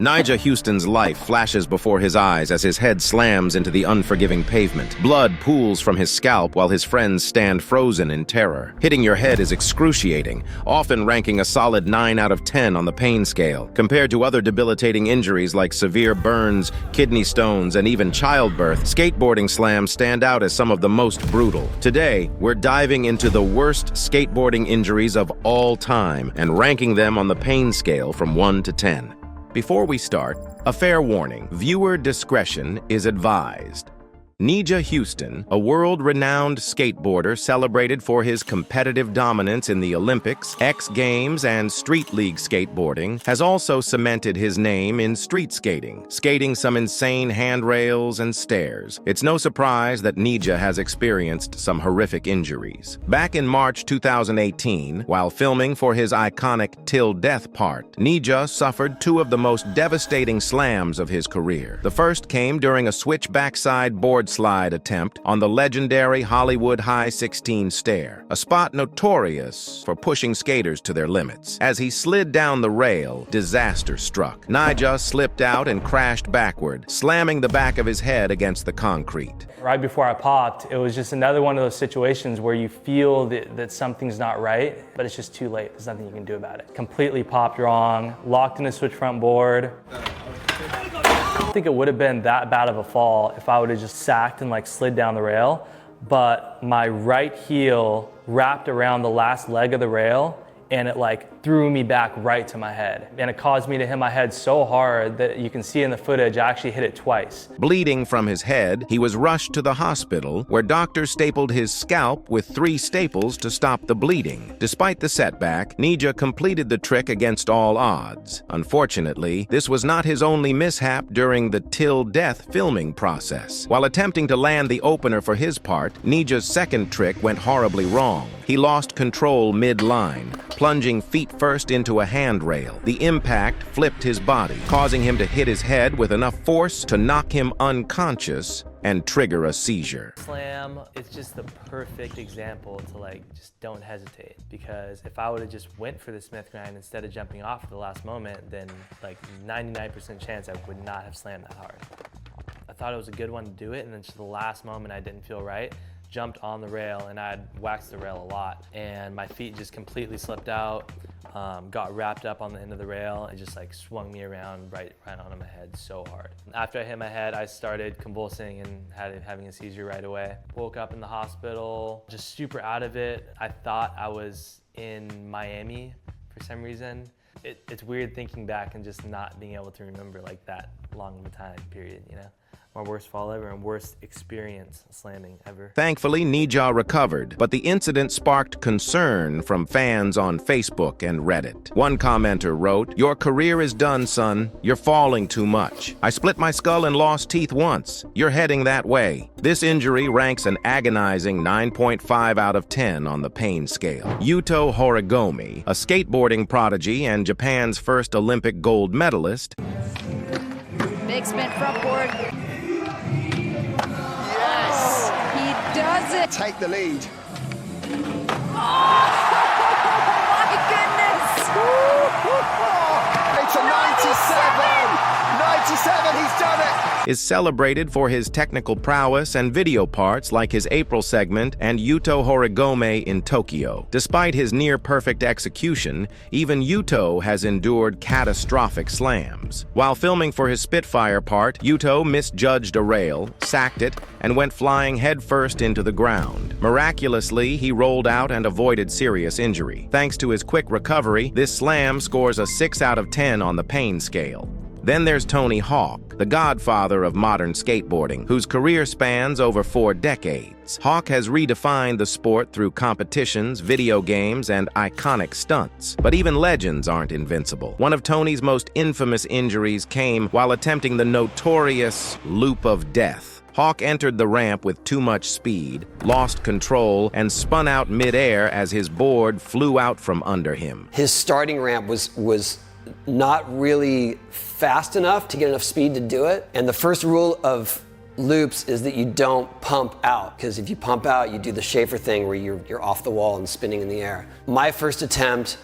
Nyjah Huston's life flashes before his eyes as his head slams into the unforgiving pavement. Blood pools from his scalp while his friends stand frozen in terror. Hitting your head is excruciating, often ranking a solid 9 out of 10 on the pain scale. Compared to other debilitating injuries like severe burns, kidney stones, and even childbirth, skateboarding slams stand out as some of the most brutal. Today, we're diving into the worst skateboarding injuries of all time and ranking them on the pain scale from 1 to 10. Before we start, a fair warning: viewer discretion is advised. Nyjah Huston, a world-renowned skateboarder celebrated for his competitive dominance in the Olympics, X Games, and street league skateboarding, has also cemented his name in street skating some insane handrails and stairs. It's no surprise that Nyjah has experienced some horrific injuries. Back in March 2018, while filming for his iconic Till Death part, Nyjah suffered two of the most devastating slams of his career. The first came during a switch backside board slide attempt on the legendary Hollywood High 16 stair, a spot notorious for pushing skaters to their limits. As he slid down the rail, disaster struck. Nyjah slipped out and crashed backward, slamming the back of his head against the concrete. Right before I popped, it was just another one of those situations where you feel that something's not right, but it's just too late. There's nothing you can do about it. Completely popped wrong, locked in a switch front board. I don't think it would have been that bad of a fall if I would have just sacked and slid down the rail, but my right heel wrapped around the last leg of the rail and it threw me back right to my head. And it caused me to hit my head so hard that you can see in the footage, I actually hit it twice. Bleeding from his head, he was rushed to the hospital where doctors stapled his scalp with 3 staples to stop the bleeding. Despite the setback, Nyjah completed the trick against all odds. Unfortunately, this was not his only mishap during the Till Death filming process. While attempting to land the opener for his part, Nyjah's second trick went horribly wrong. He lost control mid-line, plunging feet first into a handrail. The impact flipped his body, causing him to hit his head with enough force to knock him unconscious and trigger a seizure. Slam, it's just the perfect example to just don't hesitate, because if I would have just went for the Smith grind instead of jumping off at the last moment, then 99% chance I would not have slammed that hard. I thought it was a good one to do it, and then just the last moment I didn't feel right. Jumped on the rail, and I'd waxed the rail a lot, and my feet just completely slipped out, got wrapped up on the end of the rail, and just swung me around right onto my head so hard. After I hit my head, I started convulsing and having a seizure right away. Woke up in the hospital, just super out of it. I thought I was in Miami for some reason. It's weird thinking back and just not being able to remember that long of a time period, you know? My worst fall ever and worst experience slamming ever. Thankfully, Nyjah recovered, but the incident sparked concern from fans on Facebook and Reddit. One commenter wrote, "Your career is done, son. You're falling too much. I split my skull and lost teeth once. You're heading that way." This injury ranks an agonizing 9.5 out of 10 on the pain scale. Yuto Horigome, a skateboarding prodigy and Japan's first Olympic gold medalist, big spin front board. Yes, he does it. Take the lead. Oh, my goodness. It's a 97. 97, he's done it. is celebrated for his technical prowess and video parts like his April segment and Yuto Horigome in Tokyo. Despite his near-perfect execution, even Yuto has endured catastrophic slams. While filming for his Spitfire part, Yuto misjudged a rail, sacked it, and went flying headfirst into the ground. Miraculously, he rolled out and avoided serious injury. Thanks to his quick recovery, this slam scores a 6 out of 10 on the pain scale. Then there's Tony Hawk, the godfather of modern skateboarding, whose career spans over 4 decades. Hawk has redefined the sport through competitions, video games, and iconic stunts. But even legends aren't invincible. One of Tony's most infamous injuries came while attempting the notorious Loop of Death. Hawk entered the ramp with too much speed, lost control, and spun out midair as his board flew out from under him. His starting ramp was not really fast enough to get enough speed to do it. And the first rule of loops is that you don't pump out, because if you pump out, you do the Schaefer thing where you're off the wall and spinning in the air. My first attempt,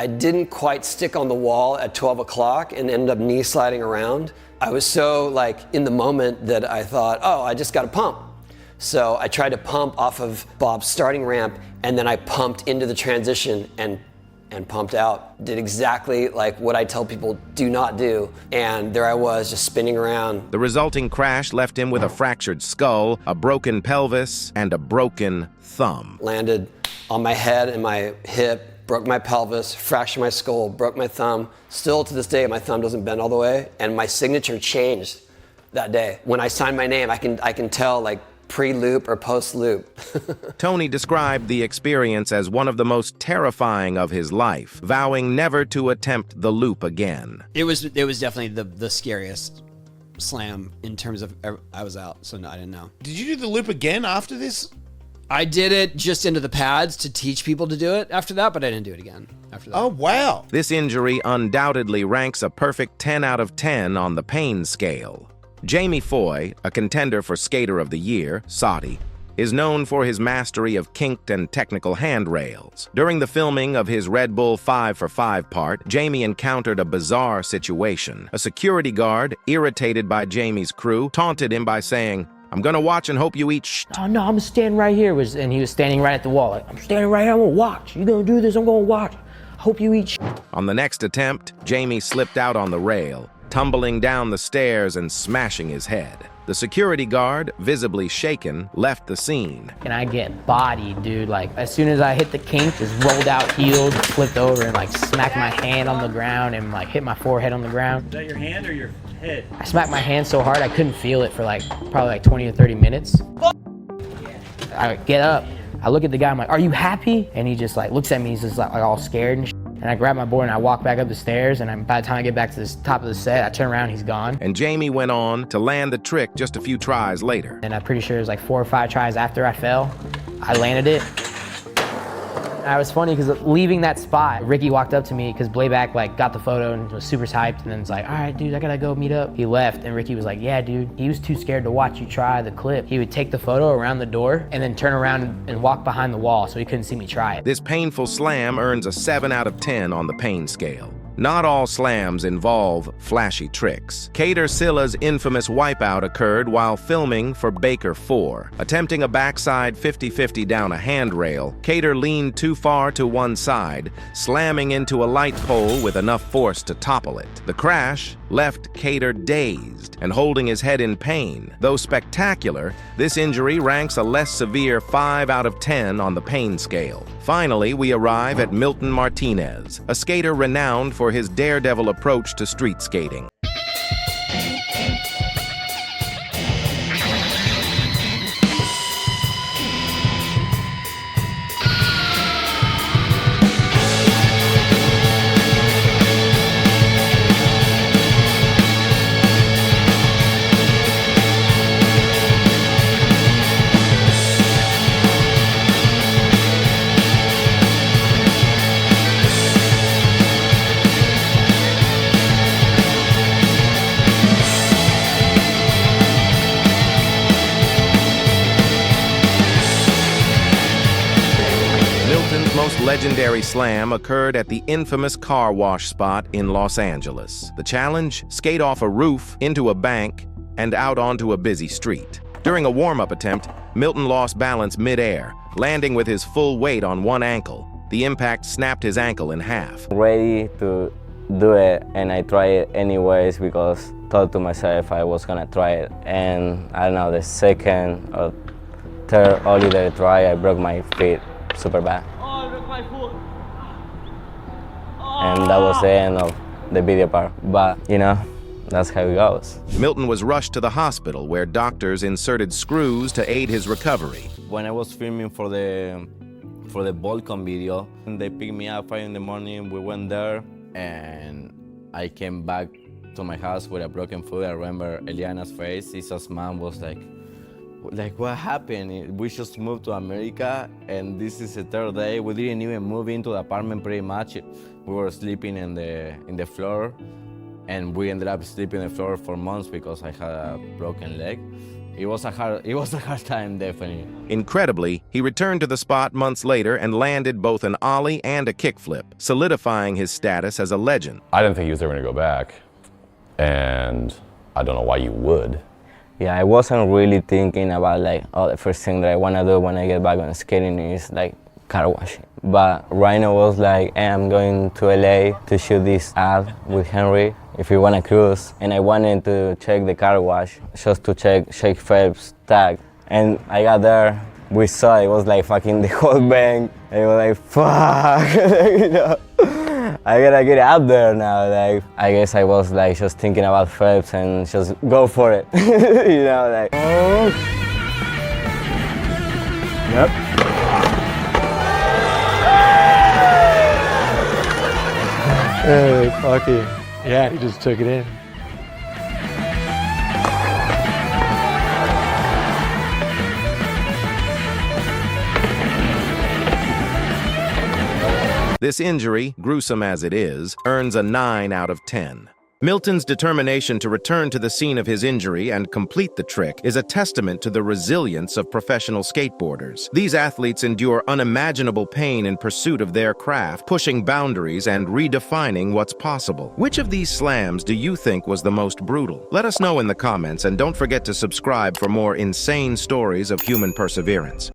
I didn't quite stick on the wall at 12 o'clock and ended up knee sliding around. I was so like in the moment that I thought, oh, I just got to pump. So I tried to pump off of Bob's starting ramp, and then I pumped into the transition and pumped out. Did exactly like what I tell people do not do. And there I was just spinning around. The resulting crash left him with a fractured skull, a broken pelvis, and a broken thumb. Landed on my head and my hip, broke my pelvis, fractured my skull, broke my thumb. Still to this day, my thumb doesn't bend all the way, and my signature changed that day. When I signed my name, I can tell like pre-loop or post-loop. Tony described the experience as one of the most terrifying of his life, vowing never to attempt the loop again. It was definitely the scariest slam in terms of I was out, so no, I didn't know. Did you do the loop again after this? I did it just into the pads to teach people to do it after that, but I didn't do it again after that. Oh, wow. This injury undoubtedly ranks a perfect 10 out of 10 on the pain scale. Jamie Foy, a contender for Skater of the Year, Saudi, is known for his mastery of kinked and technical handrails. During the filming of his Red Bull 5 for 5 part, Jamie encountered a bizarre situation. A security guard, irritated by Jamie's crew, taunted him by saying, "I'm gonna watch and hope you eat sh." "Oh no, I'm standing right here." And he was standing right at the wall. Like, "I'm standing right here, I'm gonna watch. You gonna do this, I'm gonna watch. Hope you eat sh." On the next attempt, Jamie slipped out on the rail, tumbling down the stairs and smashing his head. The security guard, visibly shaken, left the scene. And I get bodied, dude. Like, as soon as I hit the kink, just rolled out heels, flipped over, and like smacked my hand on the ground and like hit my forehead on the ground. Is that your hand or your head? I smacked my hand so hard I couldn't feel it for like probably like 20 or 30 minutes. I get up, I look at the guy, I'm like, "Are you happy?" And he just like looks at me, he's just like all scared and shit. And I grab my board and I walk back up the stairs, and by the time I get back to the top of the set, I turn around, he's gone. And Jamie went on to land the trick just a few tries later. And I'm pretty sure it was like 4 or 5 tries after I fell, I landed it. And it was funny because leaving that spot, Ricky walked up to me because Blayback like got the photo and was super hyped, and then it's like, "All right, dude, I gotta go meet up." He left, and Ricky was like, "Yeah, dude." He was too scared to watch you try the clip. He would take the photo around the door and then turn around and walk behind the wall so he couldn't see me try it. This painful slam earns a 7 out of 10 on the pain scale. Not all slams involve flashy tricks. Cater Silla's infamous wipeout occurred while filming for Baker 4. Attempting a backside 50-50 down a handrail, Cater leaned too far to one side, slamming into a light pole with enough force to topple it. The crash left Cater dazed and holding his head in pain. Though spectacular, this injury ranks a less severe 5 out of 10 on the pain scale. Finally, we arrive at Milton Martinez, a skater renowned for his daredevil approach to street skating. Most legendary slam occurred at the infamous car wash spot in Los Angeles. The challenge? Skate off a roof, into a bank, and out onto a busy street. During a warm-up attempt, Milton lost balance mid-air, landing with his full weight on one ankle. The impact snapped his ankle in half. Ready to do it, and I tried it anyways because I thought to myself I was gonna try it. And I don't know, the second or third holiday try, I broke my feet super bad. And that was the end of the video part. But, you know, that's how it goes. Milton was rushed to the hospital where doctors inserted screws to aid his recovery. When I was filming for the Volcom video, and they picked me up 5 in the morning, we went there, and I came back to my house with a broken foot. I remember Eliana's face. Isa's mom was like, what happened? We just moved to America, and this is the 3rd day. We didn't even move into the apartment pretty much. We were sleeping in the floor, and we ended up sleeping on the floor for months because I had a broken leg. it was a hard time, definitely. Incredibly, he returned to the spot months later and landed both an ollie and a kickflip, solidifying his status as a legend. I didn't think he was ever going to go back, and I don't know why you would. Yeah, I wasn't really thinking about like, oh, the first thing that I want to do when I get back on skating is like car washing. But Rhino was like, hey, I'm going to LA to shoot this ad with Henry if you want to cruise. And I wanted to check the car wash just to check Shake Phelps' tag. And I got there, we saw it was like fucking the whole bank. And it was like, fuck, you know, I gotta get out there now. Like, I guess I was like just thinking about Phelps and just go for it, you know, like. Yep. Hey, fuck it. Yeah, he just took it in. This injury, gruesome as it is, earns a 9 out of 10. Milton's determination to return to the scene of his injury and complete the trick is a testament to the resilience of professional skateboarders. These athletes endure unimaginable pain in pursuit of their craft, pushing boundaries and redefining what's possible. Which of these slams do you think was the most brutal? Let us know in the comments, and don't forget to subscribe for more insane stories of human perseverance.